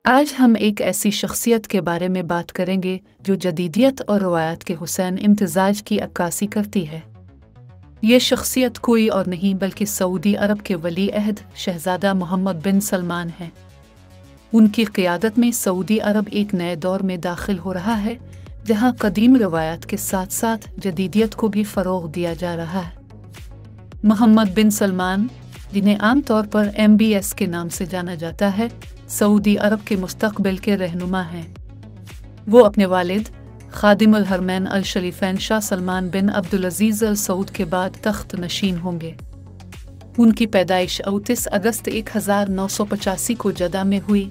आज हम एक ऐसी शख्सियत के बारे में बात करेंगे जो जदीदियत और रवायत के हुसैन इम्तिजाज की अक्कासी करती है। ये शख्सियत कोई और नहीं बल्कि सऊदी अरब के वली अहद शहजादा मोहम्मद बिन सलमान हैं। उनकी क़ियादत में सऊदी अरब एक नए दौर में दाखिल हो रहा है, जहां कदीम रवायत के साथ साथ जदीदियत को भी फ़रोग़ दिया जा रहा है। मोहम्मद बिन सलमान, जिन्हें आमतौर पर MBS के नाम से जाना जाता है, सऊदी अरब के मुस्तक़बिल के रहनुमा हैं। वो अपने वालिद खादिमुल हरमैन अल शरीफैन शाह सलमान बिन अब्दुल-अज़ीज़ अल सऊद के बाद तख्त नशीन होंगे। उनकी पैदाइश 29 अगस्त 1985 को जदा में हुई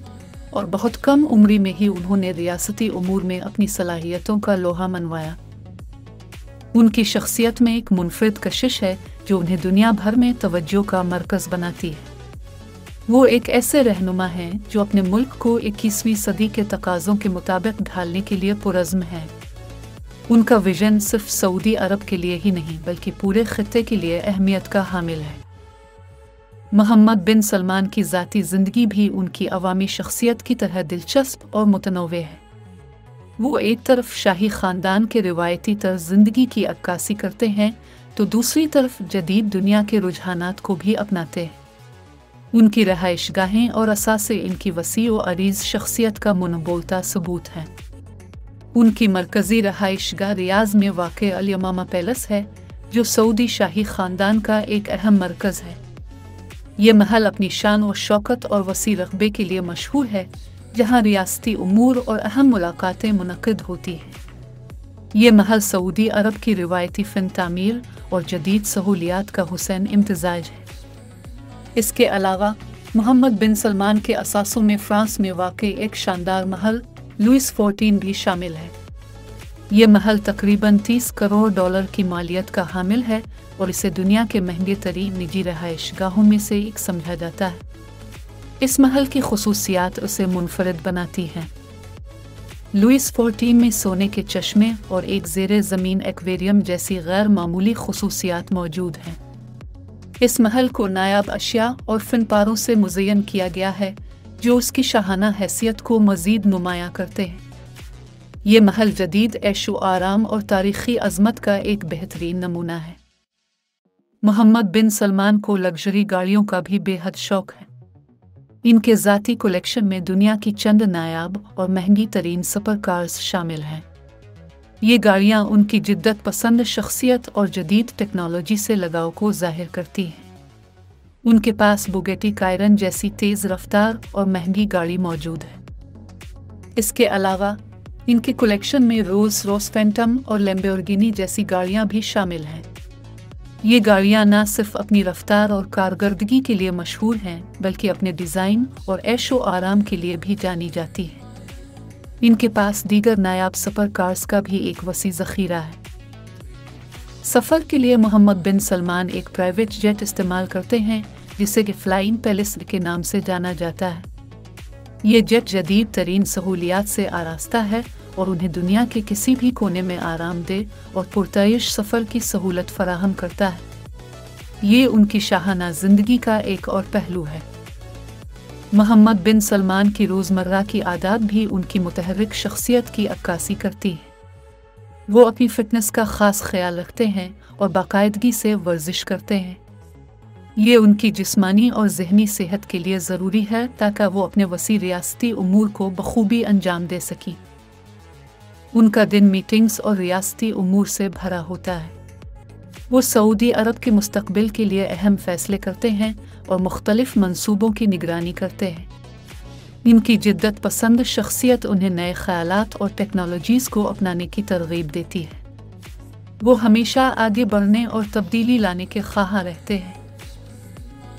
और बहुत कम उम्री में ही उन्होंने रियासती उमूर में अपनी सलाहियतों का लोहा मनवाया। उनकी शख्सियत में एक मुनफरिद कशिश है जो उन्हें दुनिया भर में तवज्जो का मरकज़ बनाती है। वो एक ऐसे रहनुमा हैं जो अपने मुल्क को 21वीं सदी के तकाज़ों के मुताबिक ढालने के लिए पुरज़्म हैं। उनका विजन सिर्फ सऊदी अरब के लिए ही नहीं बल्कि पूरे खित्ते के लिए अहमियत का हामिल है। मोहम्मद बिन सलमान की ज़ाती ज़िंदगी भी उनकी अवामी शख्सियत की तरह दिलचस्प और मुतनव्वे है। वो एक तरफ शाही ख़ानदान के रिवायती तर्ज़ ज़िंदगी की अक्कासी करते हैं तो दूसरी तरफ जदीद दुनिया के रुझानात को भी अपनाते हैं। उनकी रहाइशगाहें और असासे इनकी वसी व अरीज़ शख्सियत का मुनबोलता सबूत हैं। उनकी मरकज़ी रहाइशगाह रियाज़ में वाक़ अल यमामा पैलेस है, जो सऊदी शाही ख़ानदान का एक अहम मरकज़ है। ये महल अपनी शान व शौकत और वसी रक़बे के लिए मशहूर है, जहाँ रियासती उमूर और अहम मुलाकातें मुनक़िद होती हैं। ये महल सऊदी अरब की रिवायती फ़न तामीर और जदीद सहूलियात का हुसैन इम्तिजाज है। इसके अलावा मोहम्मद बिन सलमान के असासों में फ़्रांस में वाक़ एक शानदार महल लुइस 14 भी शामिल है। ये महल तकरीबन $30 करोड़ की मालियत का हामिल है और इसे दुनिया के महंगे तरीन निजी रहाइशगाहों में से एक समझा जाता है। इस महल की खुसूसियात उसे मुनफरिद बनाती हैं। लुइस 14 में सोने के चश्मे और एक ज़ेरे ज़मीन एक्वेरियम जैसी गैर मामूली खुसूसियात मौजूद हैं। इस महल को नायाब अशिया और फ़नपारों से मुज़य्यन किया गया है, जो उसकी शाहाना हैसियत को मज़ीद नुमायाँ करते हैं। ये महल जदीद ऐशो आराम और तारीख़ी अज़मत का एक बेहतरीन नमूना है। मोहम्मद बिन सलमान को लग्जरी गाड़ियों का भी बेहद शौक़ है। इनके ज़ाती कलेक्शन में दुनिया की चंद नायाब और महंगी तरीन सुपर कार्स शामिल हैं। ये गाड़ियाँ उनकी जिद्दत पसंद शख्सियत और जदीद टेक्नोलॉजी से लगाव को ज़ाहिर करती हैं। उनके पास बुगेटी कायरन जैसी तेज़ रफ्तार और महंगी गाड़ी मौजूद है। इसके अलावा इनके कलेक्शन में रोल्स रॉयस फैंटम और लैम्बोर्गिनी जैसी गाड़ियाँ भी शामिल हैं। ये गाड़ियाँ न सिर्फ अपनी रफ्तार और कारकर्दगी के लिए मशहूर हैं बल्कि अपने डिज़ाइन और ऐशो आराम के लिए भी जानी जाती हैं। इनके पास दीगर नायाब सुपर कार्स का भी एक वसी ज़ख़ीरा है। सफ़र के लिए मोहम्मद बिन सलमान एक प्राइवेट जेट इस्तेमाल करते हैं जिसे कि फ्लाइंग पैलेस के नाम से जाना जाता है। ये जेट जदीद तरीन सहूलियात से आरास्ता है और उन्हें दुनिया के किसी भी कोने में आरामदेह और पुरतइश सफ़र की सहूलत फराहम करता है। ये उनकी शाहाना ज़िंदगी का एक और पहलू है। मोहम्मद बिन सलमान की रोज़मर्रा की आदत भी उनकी मुतहर्रिक शख्सियत की अक्कासी करती है। वो अपनी फ़िटनेस का ख़ास ख्याल रखते हैं और बाकायदगी से वर्जिश करते हैं। ये उनकी जिस्मानी और ज़हनी सेहत के लिए ज़रूरी है ताकि वो अपने वसी रियासती उमूर को बखूबी अंजाम दे सकें। उनका दिन मीटिंग्स और रियासती उमूर से भरा होता है। वो सऊदी अरब के मुस्तक़बिल के लिए अहम फ़ैसले करते हैं और मुख्तलिफ़ मंसूबों की निगरानी करते हैं। इनकी जिद्दत पसंद शख्सियत उन्हें नए ख़यालात और टेक्नोलॉजीज़ को अपनाने की तरग़ीब देती है। वो हमेशा आगे बढ़ने और तब्दीली लाने के ख्वाह रहते हैं।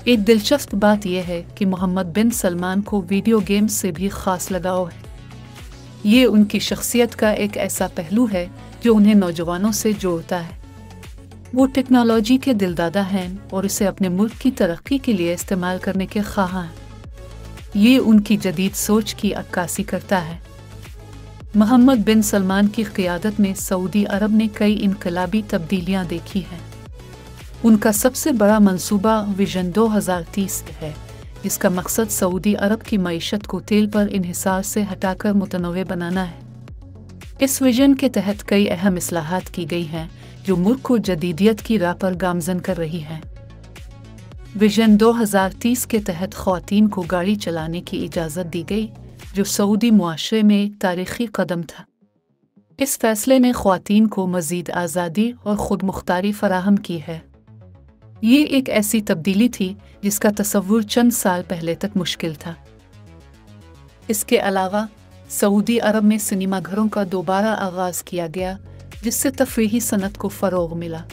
एक दिलचस्प बात यह है कि मोहम्मद बिन सलमान को वीडियो गेम्स से भी ख़ास लगाव है। ये उनकी शख्सियत का एक ऐसा पहलू है जो उन्हें नौजवानों से जोड़ता है। वो टेक्नोलॉजी के दिलदादा हैं और इसे अपने मुल्क की तरक्की के लिए इस्तेमाल करने के ख्वाह हैं। ये उनकी जदीद सोच की अक्कासी करता है। मोहम्मद बिन सलमान की क़ियादत में सऊदी अरब ने कई इनकलाबी तब्दीलियाँ देखी हैं। उनका सबसे बड़ा मंसूबा विजन 2030 है, जिसका मकसद सऊदी अरब की मईशत को तेल पर इन्हिसार से हटाकर मुतनव्वे बनाना है। इस विजन के तहत कई अहम इस्लाहात की गई हैं जो मुल्क को जदीदियत की राह पर गामजन कर रही हैं। विजन 2030 के तहत ख़वातीन को गाड़ी चलाने की इजाज़त दी गई, जो सऊदी मुआशरे में एक तारीख़ी कदम था। इस फैसले ने ख़वातीन को मज़ीद आज़ादी और ख़ुद मुख्तारी फ़राहम की है। ये एक ऐसी तब्दीली थी जिसका तसव्वुर चंद साल पहले तक मुश्किल था। इसके अलावा सऊदी अरब में सिनेमा घरों का दोबारा आगाज़ किया गया, जिससे तफरीही सनत को फ़रोग़ मिला।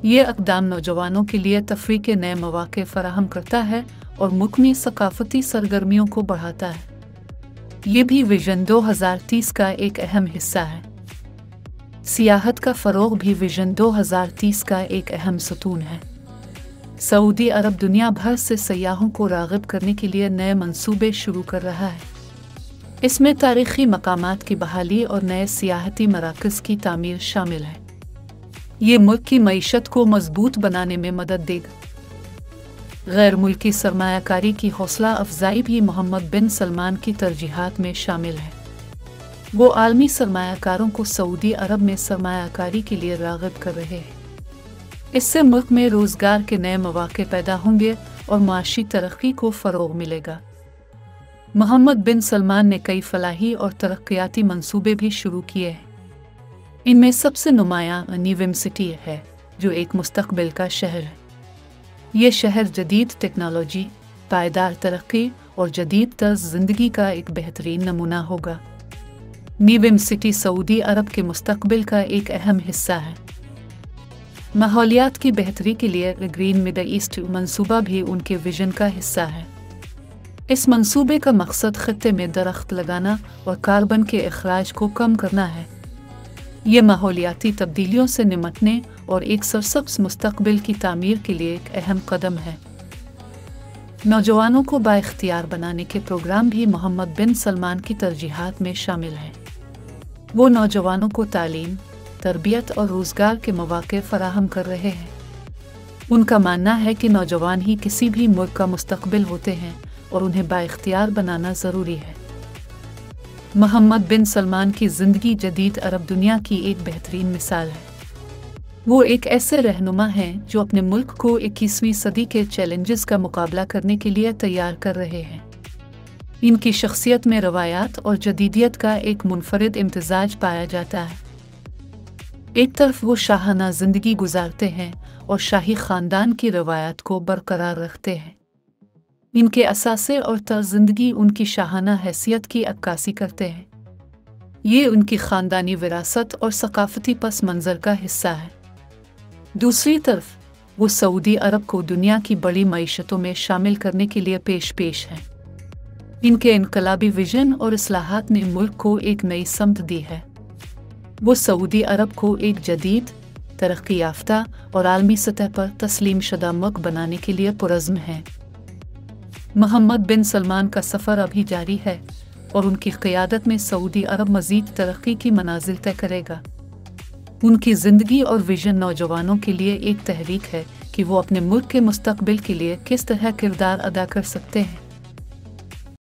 ये इक़दाम नौजवानों के लिए तफरीह के नए मौक़े फ़राहम करता है और मुल्क में सकाफ़ती सरगर्मियों को बढ़ाता है। ये भी विजन 2030 का एक अहम हिस्सा है। सियाहत का फ़रोग़ भी विजन 2030 का एक अहम सतून है। सऊदी अरब दुनिया भर से सयाहों को राग़िब करने के लिए नए मंसूबे शुरू कर रहा है। इसमें तारीख़ी मकामात की बहाली और नए सियाहती मराकज़ की तामीर शामिल है। ये मुल्क की मईशत को मजबूत बनाने में मदद देगा। गैर मुल्की सरमायाकारी की हौसला अफजाई भी मोहम्मद बिन सलमान की तरजीहात में शामिल है। वो आलमी सरमायाकारों को सऊदी अरब में सरमायाकारी के लिए राग़िब कर रहे हैं। इससे मुल्क में रोज़गार के नए मौक़े पैदा होंगे और माशी तरक्की को फ़रोग़ मिलेगा। मोहम्मद बिन सलमान ने कई फलाही और तरक्याती मंसूबे भी शुरू किए हैं। इनमें सबसे नुमायाँ नीविम सिटी है, जो एक मुस्तक़बिल का शहर है। ये शहर जदीद टेक्नोलॉजी, पायदार तरक्की और जदीद तर्ज़ ज़िंदगी का एक बेहतरीन नमूना होगा। नीविम सिटी सऊदी अरब के मुस्तक़बिल का एक अहम हिस्सा है। माहौलियात की बेहतरी के लिए ग्रीन मिडल ईस्ट मंसूबा भी उनके विजन का हिस्सा है। इस मंसूबे का मकसद खत्ते में दरख्त लगाना और कार्बन के अखराज को कम करना है। ये माहौलियाती तब्दीलियों से निमटने और एक सरसब्ज़ मुस्तक़बिल की तामीर के लिए एक अहम कदम है। नौजवानों को बाइख्तियार बनाने के प्रोग्राम भी मोहम्मद बिन सलमान की तरजीहात में शामिल हैं। वो नौजवानों को तालीम, तरबियत और रोज़गार के मौक़े फ़राहम कर रहे हैं। उनका मानना है कि नौजवान ही किसी भी मुल्क का मुस्तक़बिल होते हैं और उन्हें बाइख्तियार बनाना ज़रूरी है। मोहम्मद बिन सलमान की ज़िंदगी जदीद अरब दुनिया की एक बेहतरीन मिसाल है। वो एक ऐसे रहनुमा हैं जो अपने मुल्क को 21वीं सदी के चैलेंजेस का मुकाबला करने के लिए तैयार कर रहे हैं। इनकी शख्सियत में रवायात और जदीदियत का एक मुनफरिद इम्तिजाज पाया जाता है। एक तरफ वो शाहाना ज़िंदगी गुजारते हैं और शाही ख़ानदान की रवायात को बरकरार रखते हैं। इनके असासे और तर्ज़ ज़िंदगी उनकी शाहाना हैसियत की अक्कासी करते हैं। ये उनकी ख़ानदानी विरासत और सकाफ़ती पस मंज़र का हिस्सा है। दूसरी तरफ वो सऊदी अरब को दुनिया की बड़ी मईशतों में शामिल करने के लिए पेश हैं। इनके इनकलाबी विजन और इस्लाहात ने मुल्क को एक नई समत दी है। वो सऊदी अरब को एक जदीद, तरक्की याफ्ता और आलमी सतह पर तस्लीम शुदा मुल्क बनाने के लिए पुरज़्म हैं। मोहम्मद बिन सलमान का सफ़र अभी जारी है और उनकी क़ियादत में सऊदी अरब मज़ीद तरक्की की मनाज़िल तय करेगा। उनकी ज़िंदगी और विजन नौजवानों के लिए एक तहरीक है कि वो अपने मुल्क के मुस्तक़बिल के लिए किस तरह किरदार अदा कर सकते हैं।